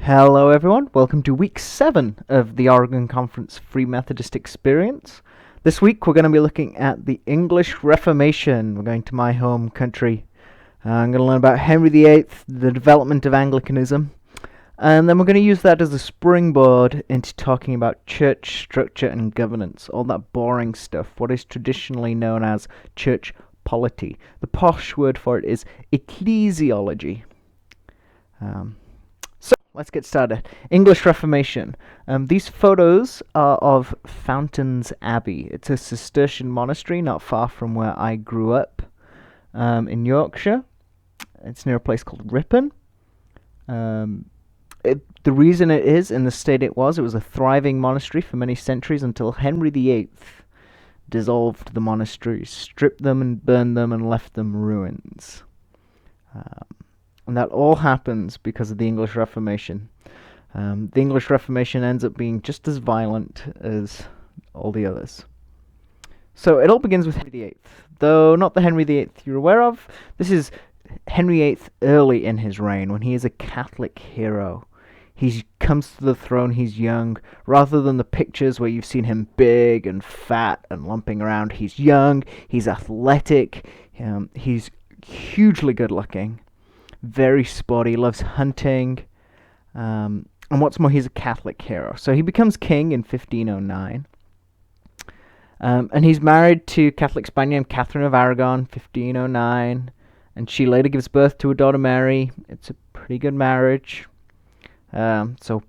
Hello everyone, welcome to week 7 of the Oregon Conference Free Methodist Experience. This week we're going to be looking at the English Reformation. We're going to my home country. I'm going to learn about Henry VIII, the development of Anglicanism, and then we're going to use that as a springboard into talking about church structure and governance, all that boring stuff, what is traditionally known as church polity. The posh word for it is ecclesiology. Let's get started. English Reformation. These photos are of Fountains Abbey. It's a Cistercian monastery not far from where I grew up in Yorkshire. It's near a place called Ripon. The reason it is in the state it was a thriving monastery for many centuries until Henry VIII dissolved the monasteries, stripped them and burned them and left them ruins. And that all happens because of the English Reformation. The English Reformation ends up being just as violent as all the others. So it all begins with Henry VIII, though not the Henry VIII you're aware of. This is Henry VIII early in his reign, when he is a Catholic hero. He comes to the throne, he's young. Rather than the pictures where you've seen him big and fat and lumping around, he's young, he's athletic, he's hugely good looking. Very sporty, loves hunting, and what's more, he's a Catholic hero. So he becomes king in 1509, and he's married to Catholic Spaniard Catherine of Aragon, 1509, and she later gives birth to a daughter Mary. It's a pretty good marriage. So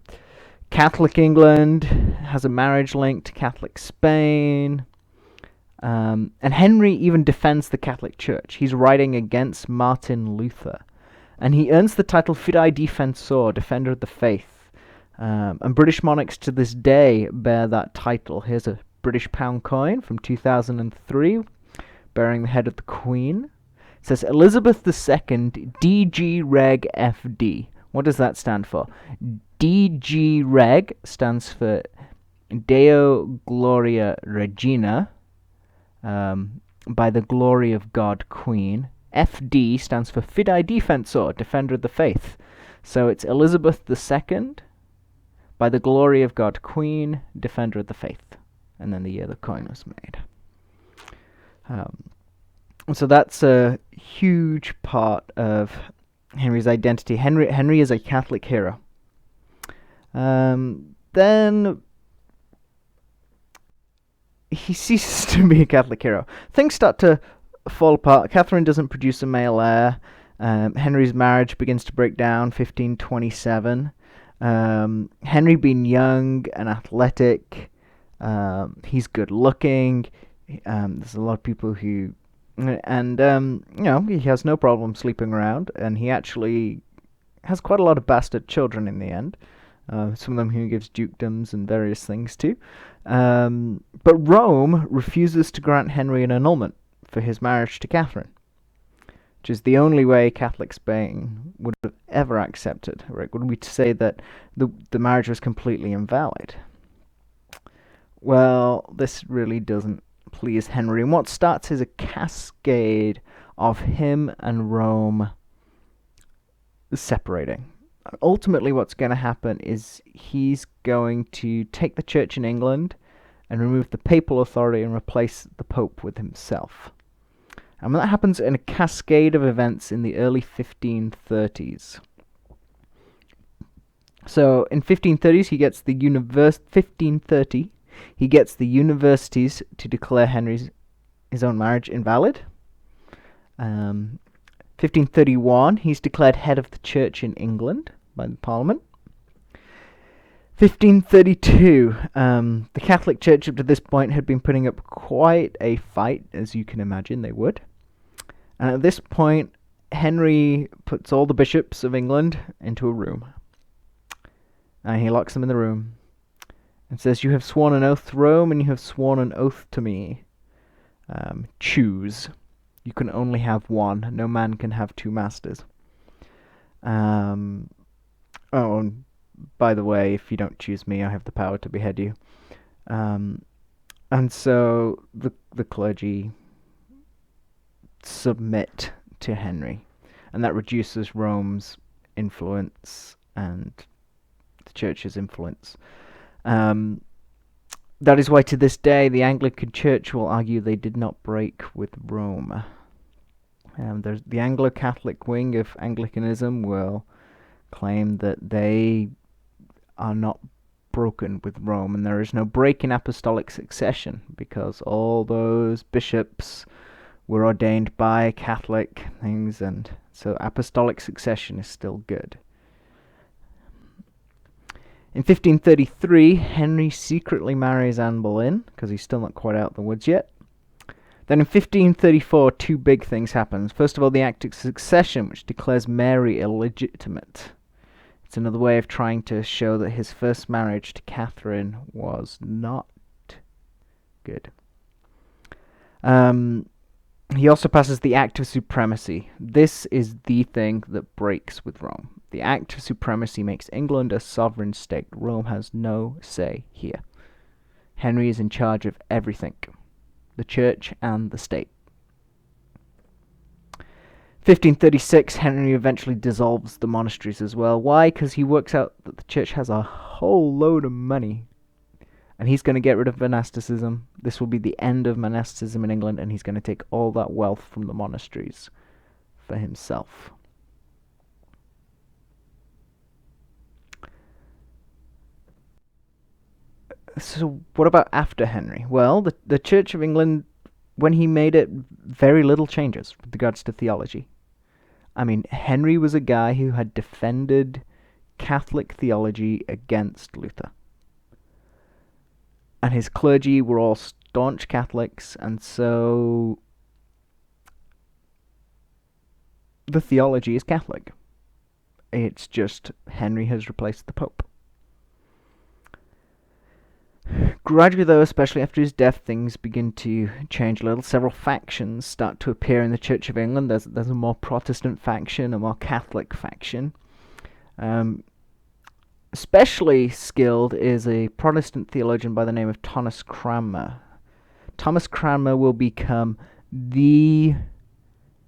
Catholic England has a marriage link to Catholic Spain. And Henry even defends the Catholic Church. He's writing against Martin Luther. And he earns the title Fidei Defensor, Defender of the Faith. And British monarchs to this day bear that title. Here's a British pound coin from 2003, bearing the head of the Queen. It says Elizabeth II, DG Reg FD. What does that stand for? DG Reg stands for Deo Gloria Regina, by the glory of God Queen. FD stands for Fidei Defensor, Defender of the Faith. So it's Elizabeth II, by the glory of God Queen, Defender of the Faith. And then the year the coin was made. So that's a huge part of Henry's identity. Henry is a Catholic hero. Then he ceases to be a Catholic hero. Things start to fall apart. Catherine doesn't produce a male heir. Henry's marriage begins to break down, 1527. Henry being young and athletic, he's good looking. There's a lot of people who, and he has no problem sleeping around, and he actually has quite a lot of bastard children in the end. Some of them he gives dukedoms and various things to. But Rome refuses to grant Henry an annulment for his marriage to Catherine, which is the only way Catholic Spain would have ever accepted, right? Would we say that the marriage was completely invalid? Well, this really doesn't please Henry, and what starts is a cascade of him and Rome separating. Ultimately, what's going to happen is he's going to take the church in England and remove the papal authority and replace the Pope with himself. And that happens in a cascade of events in the early 1530s. So in 1530s, he gets the 1530, he gets the universities to declare his own marriage invalid. 1531, he's declared head of the church in England by the Parliament. 1532, the Catholic Church up to this point had been putting up quite a fight, as you can imagine they would. And at this point, Henry puts all the bishops of England into a room. And he locks them in the room and says, "You have sworn an oath to Rome, and you have sworn an oath to me. Choose. You can only have one. No man can have two masters." And by the way, if you don't choose me, I have the power to behead you. And so the clergy submit to Henry, and that reduces Rome's influence and the church's influence. That is why to this day the Anglican Church will argue they did not break with Rome. There's the Anglo-Catholic wing of Anglicanism will claim that they are not broken with Rome, and there is no break in apostolic succession because all those bishops were ordained by Catholic things, and so apostolic succession is still good. In 1533, Henry secretly marries Anne Boleyn, because he's still not quite out of the woods yet. Then in 1534, two big things happen. First of all, the Act of Succession, which declares Mary illegitimate. It's another way of trying to show that his first marriage to Catherine was not good. He also passes the Act of Supremacy. This is the thing that breaks with Rome. The Act of Supremacy makes England a sovereign state. Rome has no say here. Henry is in charge of everything, the church and the state. 1536, Henry eventually dissolves the monasteries as well. Why? Because he works out that the church has a whole load of money, and he's going to get rid of monasticism. This will be the end of monasticism in England, and he's going to take all that wealth from the monasteries for himself. So what about after Henry? Well, the Church of England, when he made it, very little changes with regards to theology. I mean, Henry was a guy who had defended Catholic theology against Luther. And his clergy were all staunch Catholics, and so the theology is Catholic. It's just Henry has replaced the Pope. Gradually, though, especially after his death, things begin to change a little. Several factions start to appear in the Church of England. There's a more Protestant faction, a more Catholic faction. Especially skilled is a Protestant theologian by the name of Thomas Cranmer. Thomas Cranmer will become the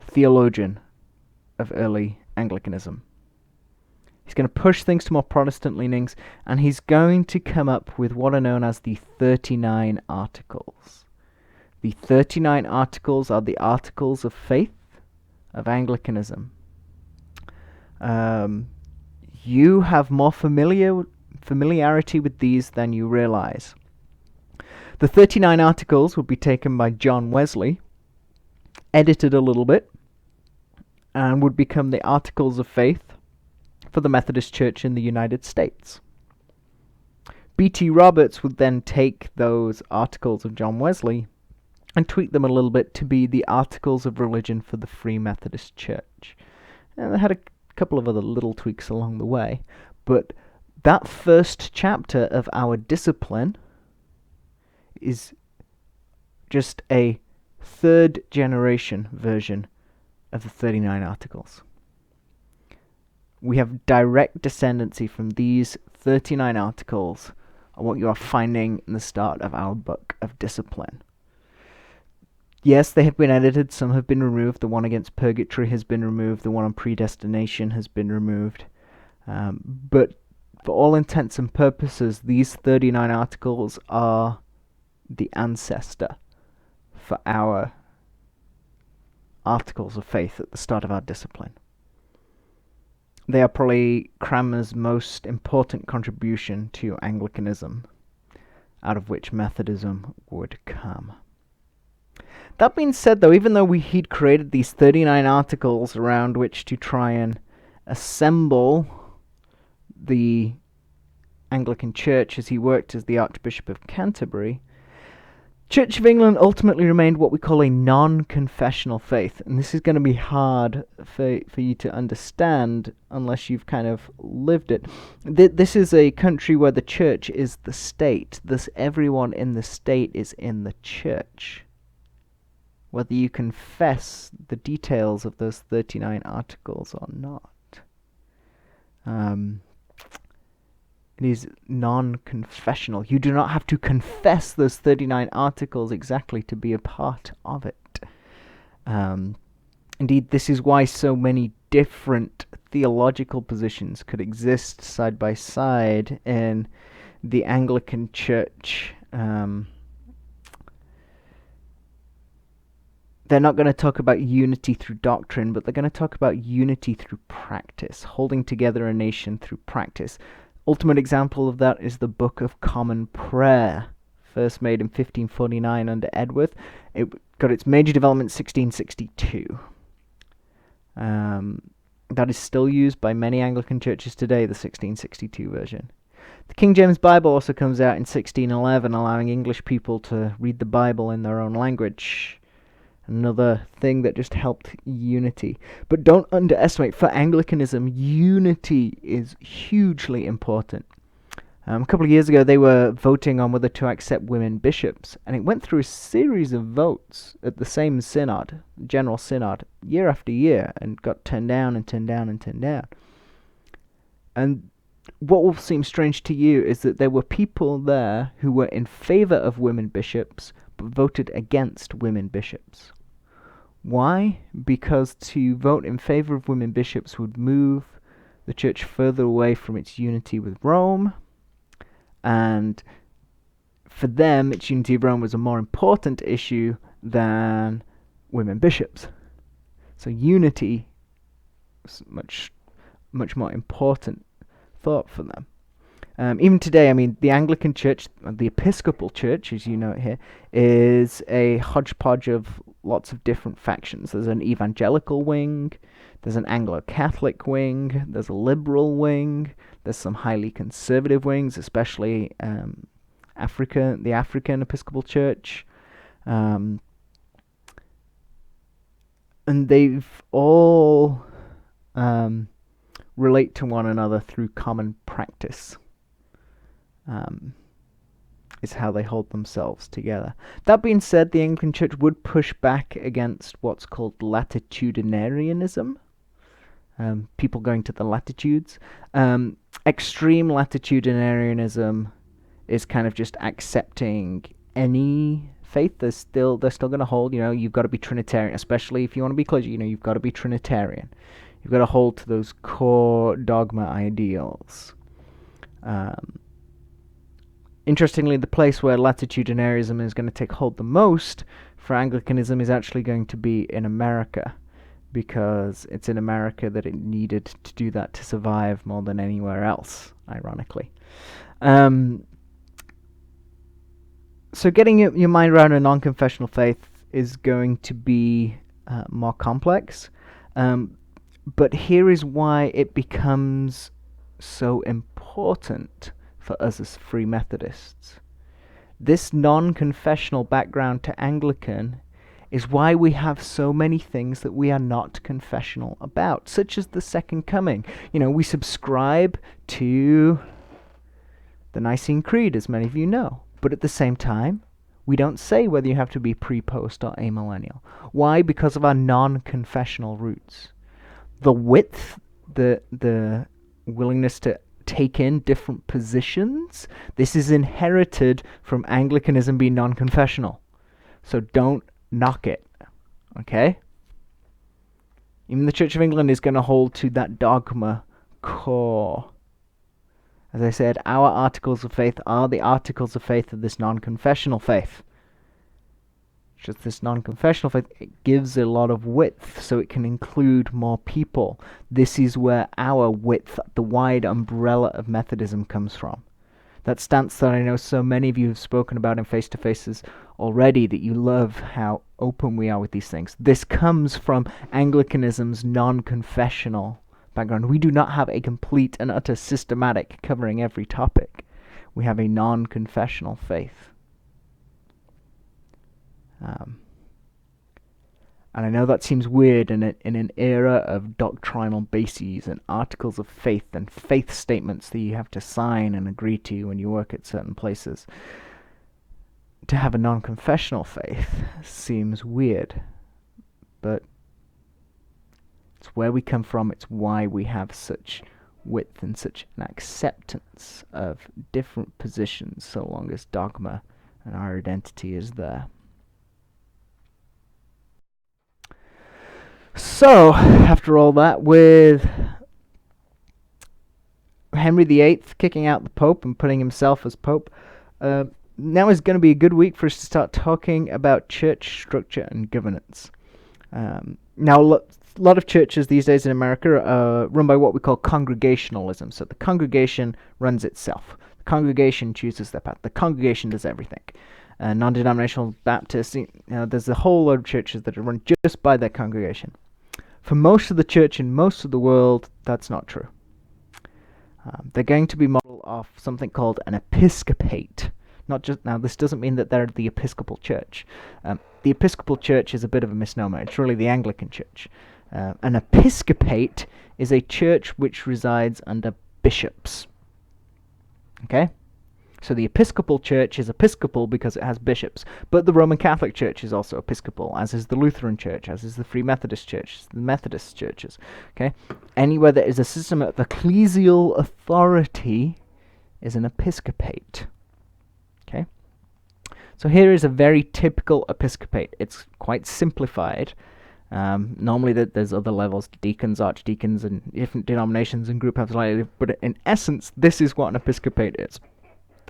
theologian of early Anglicanism. He's going to push things to more Protestant leanings, and he's going to come up with what are known as the 39 Articles. The 39 Articles are the Articles of Faith of Anglicanism. You have more familiarity with these than you realize. The 39 Articles would be taken by John Wesley, edited a little bit, and would become the Articles of Faith for the Methodist Church in the United States. B.T. Roberts would then take those Articles of John Wesley and tweak them a little bit to be the Articles of Religion for the Free Methodist Church. And they had a couple of other little tweaks along the way, but that first chapter of our discipline is just a third generation version of the 39 Articles. We have direct descendancy from these 39 Articles on what you are finding in the start of our book of discipline. Yes, they have been edited, some have been removed. The one against purgatory has been removed, the one on predestination has been removed. But for all intents and purposes, these 39 Articles are the ancestor for our Articles of Faith at the start of our discipline. They are probably Cranmer's most important contribution to Anglicanism, out of which Methodism would come. That being said, though, even though he'd created these 39 Articles around which to try and assemble the Anglican Church as he worked as the Archbishop of Canterbury, Church of England ultimately remained what we call a non-confessional faith, and this is going to be hard for you to understand unless you've kind of lived it. This is a country where the church is the state, thus everyone in the state is in the church. Whether you confess the details of those 39 Articles or not. It is non-confessional. You do not have to confess those 39 Articles exactly to be a part of it. Indeed, this is why so many different theological positions could exist side by side in the Anglican Church. They're not going to talk about unity through doctrine, but they're going to talk about unity through practice, holding together a nation through practice. Ultimate example of that is the Book of Common Prayer, first made in 1549 under Edward. It got its major development in 1662. That is still used by many Anglican churches today, the 1662 version. The King James Bible also comes out in 1611, allowing English people to read the Bible in their own language. Another thing that just helped unity. But don't underestimate, for Anglicanism, unity is hugely important. A couple of years ago, they were voting on whether to accept women bishops, and it went through a series of votes at the same synod, General Synod, year after year, and got turned down and turned down and turned down. And what will seem strange to you is that there were people there who were in favor of women bishops, but voted against women bishops. Why? Because to vote in favor of women bishops would move the church further away from its unity with Rome, and for them, its unity of Rome was a more important issue than women bishops. So unity was much more important thought for them. Even today, I mean, the Anglican Church, the Episcopal Church, as you know it here, is a hodgepodge of lots of different factions. There's an evangelical wing, there's an Anglo-Catholic wing, there's a liberal wing, there's some highly conservative wings, especially the African Episcopal Church. And they've all relate to one another through common practice. Is how they hold themselves together. That being said, the Anglican Church would push back against what's called latitudinarianism, people going to the latitudes. Extreme latitudinarianism is kind of just accepting any faith. They're still going to hold, you've got to be Trinitarian, especially if you want to be clergy, you've got to be Trinitarian. You've got to hold to those core dogma ideals. Interestingly, the place where latitudinarianism is going to take hold the most for Anglicanism is actually going to be in America, because it's in America that it needed to do that to survive more than anywhere else, ironically. So getting your mind around a non-confessional faith is going to be more complex, but here is why it becomes so important for us as Free Methodists. This non-confessional background to Anglican is why we have so many things that we are not confessional about, such as the Second Coming. We subscribe to the Nicene Creed, as many of you know, but at the same time, we don't say whether you have to be pre-post or amillennial. Why? Because of our non-confessional roots. The width, the willingness to take in different positions, this is inherited from Anglicanism being non-confessional. So don't knock it, okay? Even the Church of England is going to hold to that dogma core. As I said, our articles of faith are the articles of faith of this non-confessional faith. Just this non-confessional faith, it gives a lot of width, so it can include more people. This is where our width, the wide umbrella of Methodism, comes from. That stance that I know so many of you have spoken about in face-to-faces already, that you love how open we are with these things. This comes from Anglicanism's non-confessional background. We do not have a complete and utter systematic covering every topic. We have a non-confessional faith. And I know that seems weird in an era of doctrinal bases and articles of faith and faith statements that you have to sign and agree to when you work at certain places. To have a non-confessional faith seems weird, but it's where we come from. It's why we have such width and such an acceptance of different positions, so long as dogma and our identity is there. So, after all that, with Henry VIII kicking out the Pope and putting himself as Pope, now is going to be a good week for us to start talking about church structure and governance. Now, a lot of churches these days in America are run by what we call congregationalism. So the congregation runs itself. The congregation chooses their path. The congregation does everything. Non-denominational Baptists, there's a whole load of churches that are run just by their congregation. For most of the church in most of the world, that's not true. They're going to be modeled off something called an episcopate. Not just now. This doesn't mean that they're the Episcopal Church. The Episcopal Church is a bit of a misnomer. It's really the Anglican Church. An episcopate is a church which resides under bishops. Okay? So the Episcopal Church is Episcopal because it has bishops. But the Roman Catholic Church is also Episcopal, as is the Lutheran Church, as is the Free Methodist Church, the Methodist churches. Okay? Anywhere there is a system of ecclesial authority is an episcopate. Okay? So here is a very typical episcopate. It's quite simplified. Normally there's other levels, deacons, archdeacons, and different denominations and group heads, but in essence, this is what an episcopate is.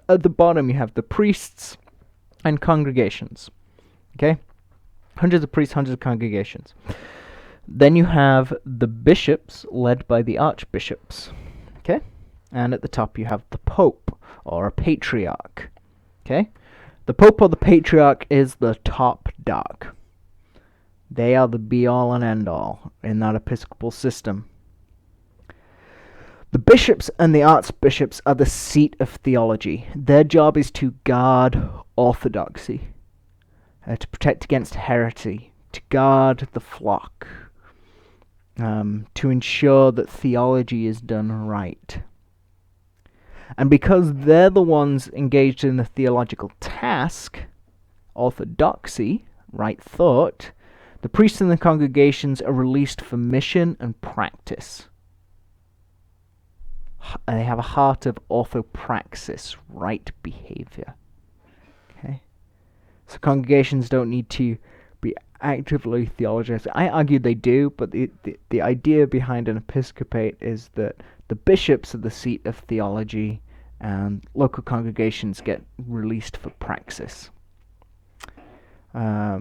At the bottom, you have the priests and congregations. Okay? Hundreds of priests, hundreds of congregations. Then you have the bishops, led by the archbishops. Okay? And at the top, you have the pope, or a patriarch. Okay? The pope or the patriarch is the top dog. They are the be-all and end-all in that episcopal system. The bishops and the archbishops are the seat of theology. Their job is to guard orthodoxy, to protect against heresy, to guard the flock, to ensure that theology is done right. And because they're the ones engaged in the theological task, orthodoxy, right thought, the priests and the congregations are released for mission and practice. They have a heart of orthopraxis, right behavior. Okay? So congregations don't need to be actively theologized. I argue they do, but the idea behind an episcopate is that the bishops are the seat of theology and local congregations get released for praxis. Now,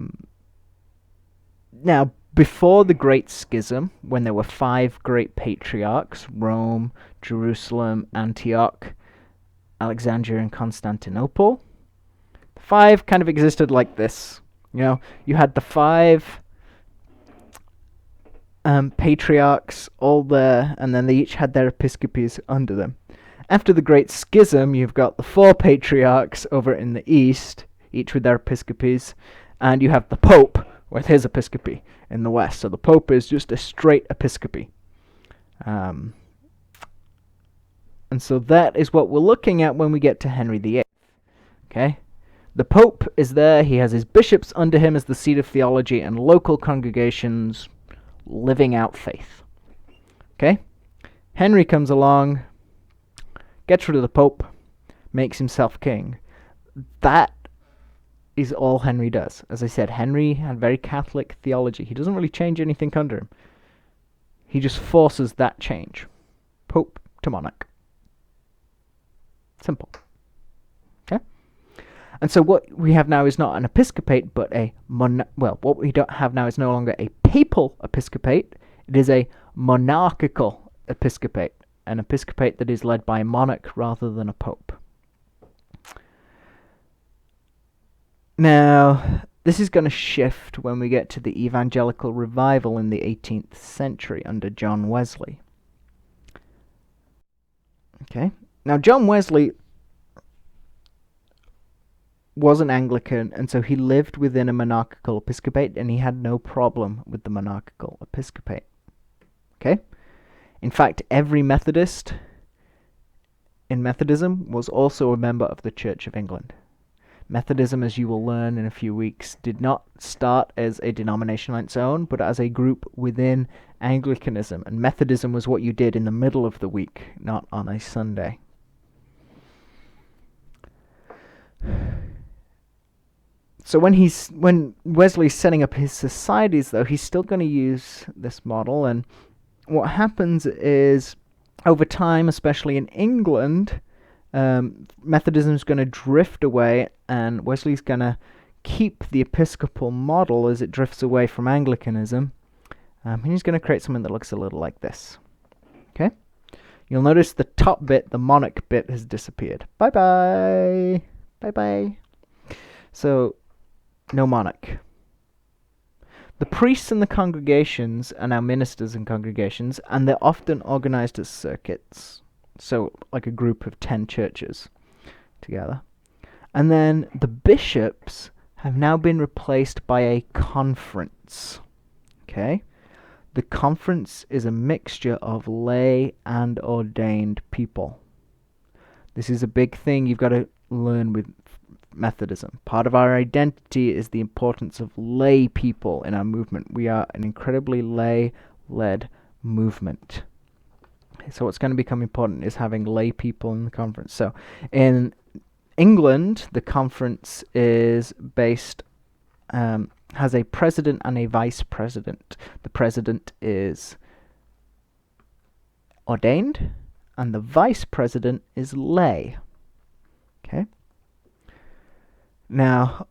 before the Great Schism, when there were 5 great patriarchs, Rome, Jerusalem, Antioch, Alexandria, and Constantinople, the 5 kind of existed like this. You had the 5 patriarchs all there, and then they each had their episcopes under them. After the Great Schism, you've got the 4 patriarchs over in the east, each with their episcopes, and you have the Pope with his episcope in the west. So the Pope is just a straight episcope. And so that is what we're looking at when we get to Henry VIII. Okay? The Pope is there. He has his bishops under him as the seat of theology and local congregations living out faith. Okay? Henry comes along, gets rid of the Pope, makes himself king. That is all Henry does. As I said, Henry had very Catholic theology. He doesn't really change anything under him. He just forces that change. Pope to monarch. Simple. Okay? And so what we have now is not an episcopate, but what we don't have now is no longer a papal episcopate. It is a monarchical episcopate. An episcopate that is led by a monarch rather than a pope. Now, this is going to shift when we get to the evangelical revival in the 18th century under John Wesley. Okay? Now, John Wesley was an Anglican, and so he lived within a monarchical episcopate, and he had no problem with the monarchical episcopate. Okay? In fact, every Methodist in Methodism was also a member of the Church of England. Methodism, as you will learn in a few weeks, did not start as a denomination on its own, but as a group within Anglicanism. And Methodism was what you did in the middle of the week, not on a Sunday. So when Wesley's setting up his societies, though, he's still going to use this model. And what happens is, over time, especially in England, Methodism is going to drift away, and Wesley's going to keep the Episcopal model as it drifts away from Anglicanism. And he's going to create something that looks a little like this. Okay? You'll notice the top bit, the monarch bit, has disappeared. Bye-bye. Bye-bye. So, no monarch. The priests and the congregations are now ministers in congregations, and they're often organized as circuits. So, like a group of 10 churches together. And then the bishops have now been replaced by a conference. Okay? The conference is a mixture of lay and ordained people. This is a big thing you've got to learn with Methodism. Part of our identity is the importance of lay people in our movement. We are an incredibly lay-led movement. So what's going to become important is having lay people in the conference. So in England, the conference is based has a president and a vice president. The president is ordained, and the vice president is lay. Okay? Now,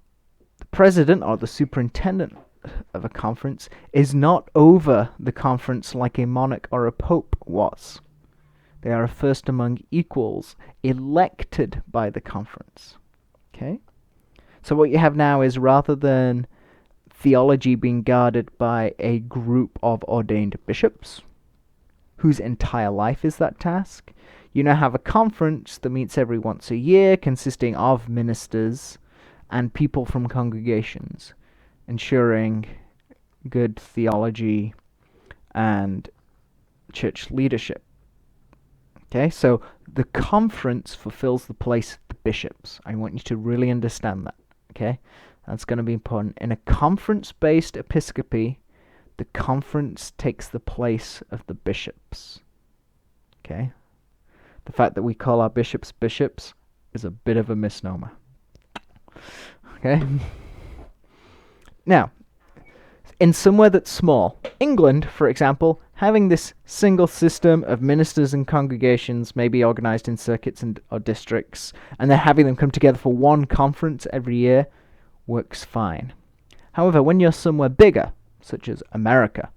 the president, or the superintendent of a conference, is not over the conference like a monarch or a pope was. They are a first among equals, elected by the conference. Okay? So what you have now is, rather than theology being guarded by a group of ordained bishops, whose entire life is that task, you now have a conference that meets every once a year, consisting of ministers and people from congregations, ensuring good theology and church leadership. Okay, so the conference fulfills the place of the bishops. I want you to really understand that. Okay, that's going to be important. In a conference-based episcopacy, the conference takes the place of the bishops. Okay, the fact that we call our bishops bishops is a bit of a misnomer. Okay, now, in somewhere that's small, England, for example, having this single system of ministers and congregations, maybe organized in circuits or districts, and then having them come together for one conference every year, works fine. However, when you're somewhere bigger, such as America,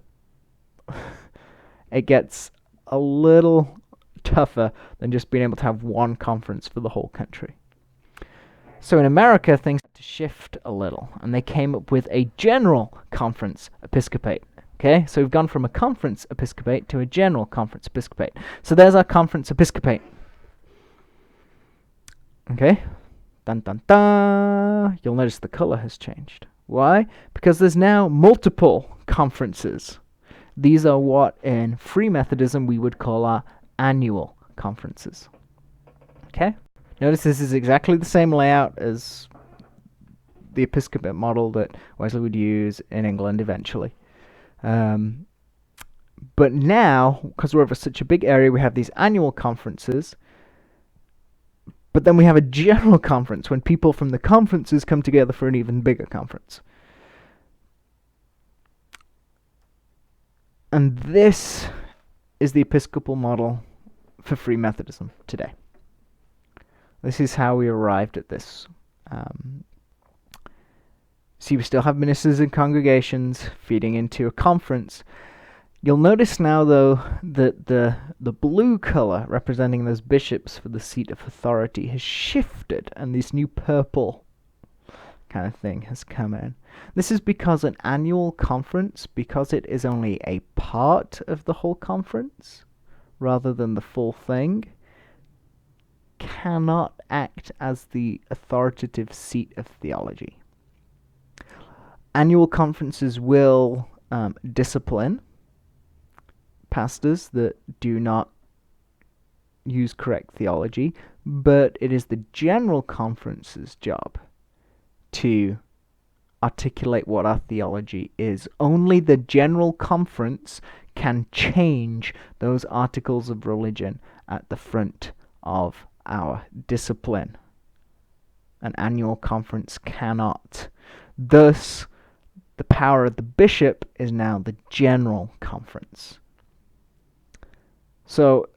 it gets a little tougher than just being able to have one conference for the whole country. So in America, things had to shift a little, and they came up with a general conference episcopate. Okay, so we've gone from a conference episcopate to a general conference episcopate. So there's our conference episcopate. Okay, dun dun dun. You'll notice the color has changed. Why? Because there's now multiple conferences. These are what in Free Methodism we would call our annual conferences. Okay? Notice this is exactly the same layout as the episcopate model that Wesley would use in England eventually. But now, because we're over such a big area, we have these annual conferences. But then we have a general conference when people from the conferences come together for an even bigger conference. And this is the Episcopal model for Free Methodism today. This is how we arrived at this. See, we still have ministers and congregations feeding into a conference. You'll notice now, though, that the blue color representing those bishops for the seat of authority has shifted, and this new purple kind of thing has come in. This is because an annual conference, because it is only a part of the whole conference, rather than the full thing, cannot act as the authoritative seat of theology. Annual conferences will discipline pastors that do not use correct theology, but it is the general conference's job to articulate what our theology is. Only the general conference can change those articles of religion at the front of our discipline. An annual conference cannot. Thus, the power of the bishop is now the general conference. So,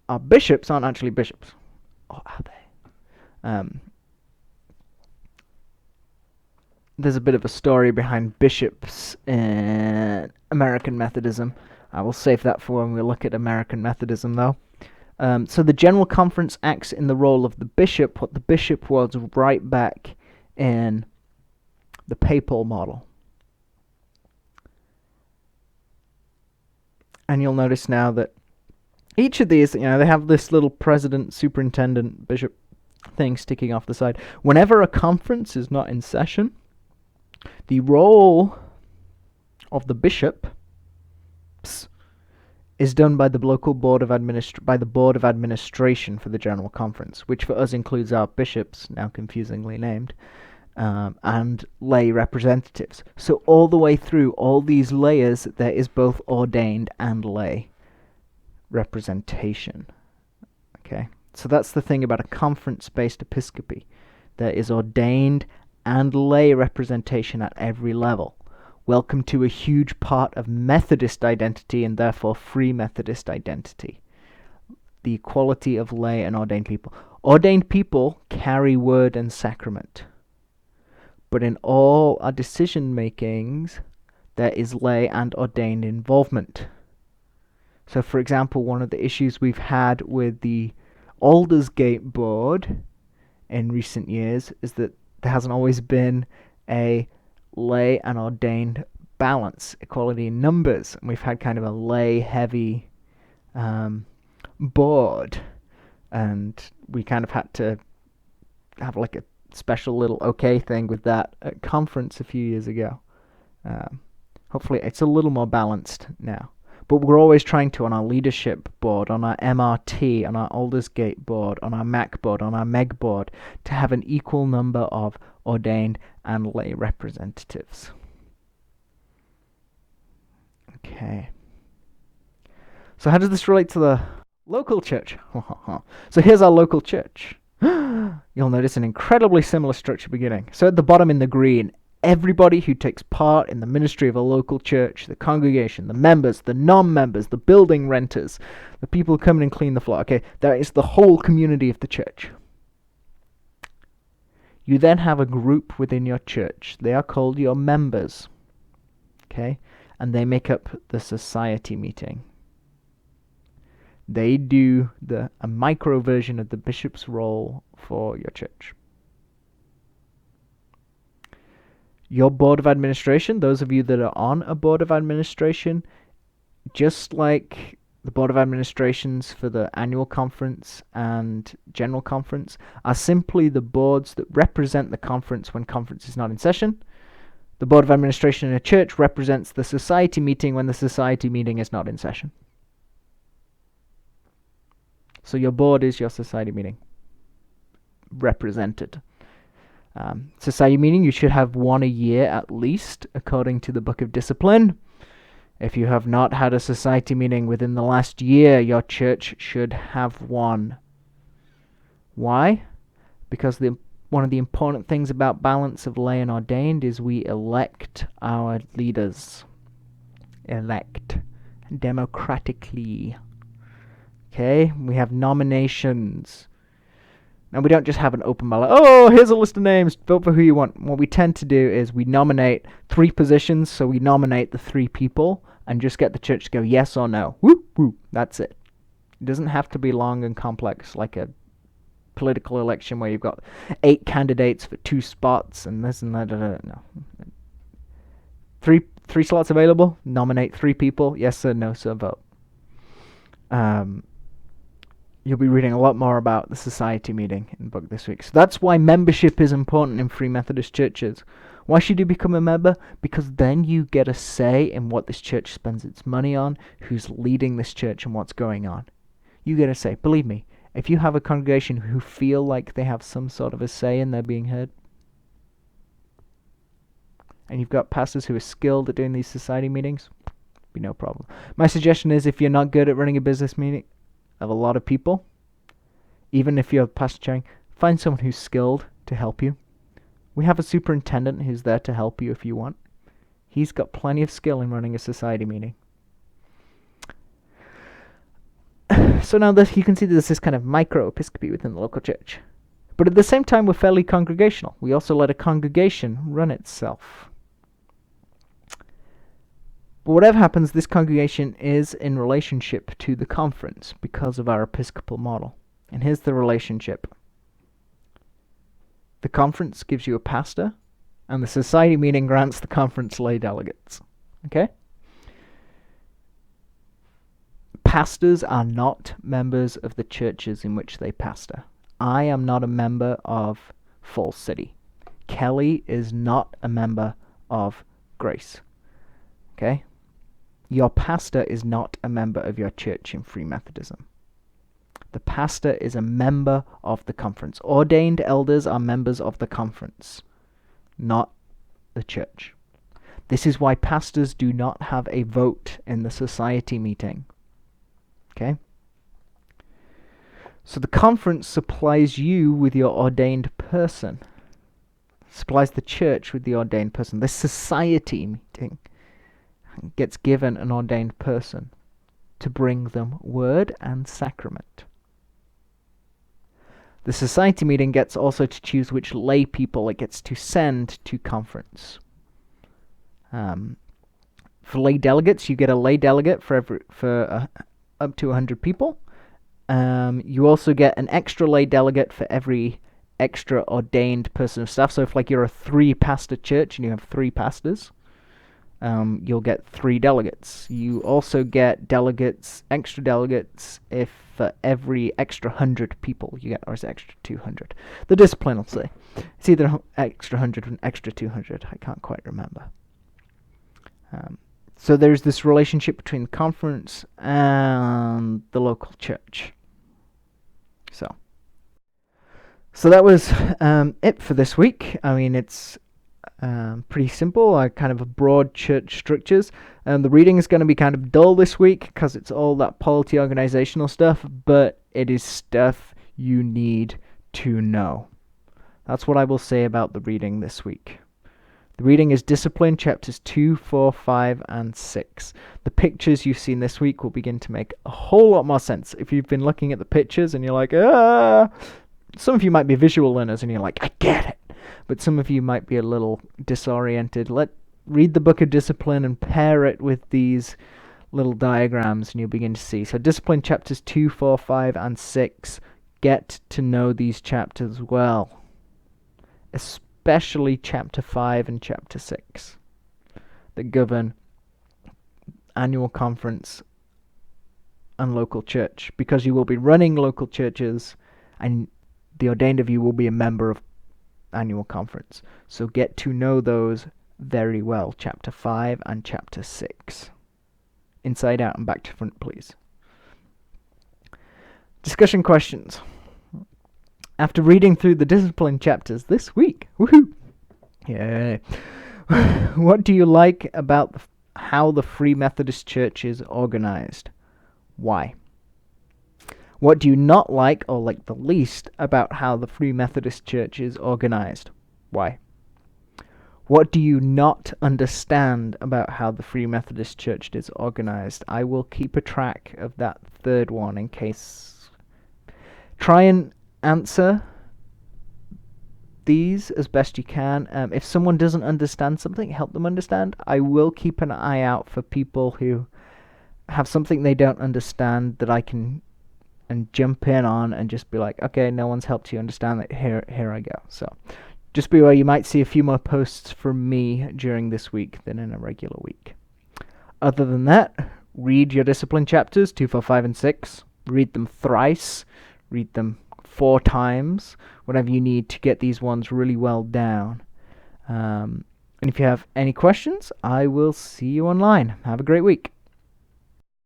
our bishops aren't actually bishops. Or are they? There's a bit of a story behind bishops in American Methodism. I will save that for when we look at American Methodism, though. So the General Conference acts in the role of the bishop, what the bishop was right back in the papal model. And you'll notice now that each of these, they have this little president, superintendent, bishop thing sticking off the side. Whenever a conference is not in session, the role of the bishop is done by the local board of administration for the General Conference, which for us includes our bishops, now confusingly named, and lay representatives. So all the way through all these layers, there is both ordained and lay representation. Okay, so that's the thing about a conference-based episcopacy. There is ordained and lay representation at every level. Welcome to a huge part of Methodist identity and therefore Free Methodist identity. The equality of lay and ordained people. Ordained people carry word and sacrament. But in all our decision makings, there is lay and ordained involvement. So for example, one of the issues we've had with the Aldersgate board in recent years is that there hasn't always been a lay and ordained balance, equality in numbers, and we've had kind of a lay heavy board, and we kind of had to have like a special little okay thing with that at conference a few years ago. Hopefully it's a little more balanced now, but we're always trying to, on our leadership board, on our MRT, on our Aldersgate board, on our MAC board, on our MEG board, to have an equal number of ordained and lay representatives. Okay. So how does this relate to the local church? So here's our local church. You'll notice an incredibly similar structure beginning. So at the bottom in the green, everybody who takes part in the ministry of a local church, the congregation, the members, the non-members, the building renters, the people who come in and clean the floor. Okay, that is the whole community of the church. You then have a group within your church. They are called your members. Okay? And they make up the society meeting. They do a micro version of the bishop's role for your church. Your board of administration, those of you that are on a board of administration, just like the board of administrations for the annual conference and general conference, are simply the boards that represent the conference when conference is not in session. The board of administration in a church represents the society meeting when the society meeting is not in session. So your board is your society meeting represented. Society meeting, you should have one a year at least, according to the Book of Discipline. If you have not had a society meeting within the last year, your church should have one. Why? Because one of the important things about balance of lay and ordained is we elect our leaders. Elect democratically. Okay? We have nominations. And we don't just have an open ballot. Oh, here's a list of names. Vote for who you want. What we tend to do is we nominate 3 positions. So we nominate the 3 people and just get the church to go yes or no. Woo, woo. That's it. It doesn't have to be long and complex like a political election where you've got 8 candidates for 2 spots and this and that. No. 3 slots available. Nominate 3 people. Yes sir, no sir, vote. You'll be reading a lot more about the society meeting in the book this week. So that's why membership is important in Free Methodist churches. Why should you become a member? Because then you get a say in what this church spends its money on, who's leading this church and what's going on. You get a say. Believe me, if you have a congregation who feel like they have some sort of a say and they're being heard, and you've got pastors who are skilled at doing these society meetings, be no problem. My suggestion is if you're not good at running a business meeting of a lot of people, even if you're pastor chairing, find someone who's skilled to help you. We have a superintendent who's there to help you if you want. He's got plenty of skill in running a society meeting. So now you can see there's this kind of micro-episcopacy within the local church. But at the same time, we're fairly congregational. We also let a congregation run itself. But whatever happens, this congregation is in relationship to the conference because of our episcopal model. And here's the relationship. The conference gives you a pastor, and the society meeting grants the conference lay delegates. Okay? Pastors are not members of the churches in which they pastor. I am not a member of Falls City. Kelly is not a member of Grace. Okay? Your pastor is not a member of your church in Free Methodism. The pastor is a member of the conference. Ordained elders are members of the conference, not the church. This is why pastors do not have a vote in the society meeting. Okay? So the conference supplies you with your ordained person. Supplies the church with the ordained person. The society meeting gets given an ordained person to bring them word and sacrament. The society meeting gets also to choose which lay people it gets to send to conference. For lay delegates, you get a lay delegate for up to 100 people. You also get an extra lay delegate for every extra ordained person of staff. So if you're a 3-pastor church and you have 3 pastors, you'll get 3 delegates. You also get extra delegates if for every extra 100 people you get, or is it extra 200? The discipline will say. It's either extra 100 or extra 200. I can't quite remember. So there's this relationship between the conference and the local church. So that was it for this week. I mean, it's pretty simple, kind of a broad church structures. The reading is going to be kind of dull this week because it's all that polity organizational stuff, but it is stuff you need to know. That's what I will say about the reading this week. The reading is Discipline, chapters 2, 4, 5, and 6. The pictures you've seen this week will begin to make a whole lot more sense. If you've been looking at the pictures and you're like, some of you might be visual learners and you're like, I get it. But some of you might be a little disoriented. Read the book of Discipline and pair it with these little diagrams and you'll begin to see. So Discipline, chapters 2, 4, 5, and 6. Get to know these chapters well. Especially chapter 5 and chapter 6 that govern annual conference and local church, because you will be running local churches and the ordained of you will be a member of annual conference. So get to know those very well, chapter 5 and chapter 6. Inside out and back to front, please. Discussion questions. After reading through the discipline chapters this week, woohoo! Yeah. What do you like about how the Free Methodist Church is organized? Why? What do you not like or like the least about how the Free Methodist Church is organized? Why? What do you not understand about how the Free Methodist Church is organized? I will keep a track of that third one in case. Try and answer these as best you can. If someone doesn't understand something, help them understand. I will keep an eye out for people who have something they don't understand that I can jump in on and just be like, okay, no one's helped you understand it. Here I go. So just be aware, you might see a few more posts from me during this week than in a regular week. Other than that, read your discipline chapters 2, 4, 5, and 6. Read them thrice. Read them 4 times, whatever you need to get these ones really well down. And if you have any questions, I will see you online. Have a great week.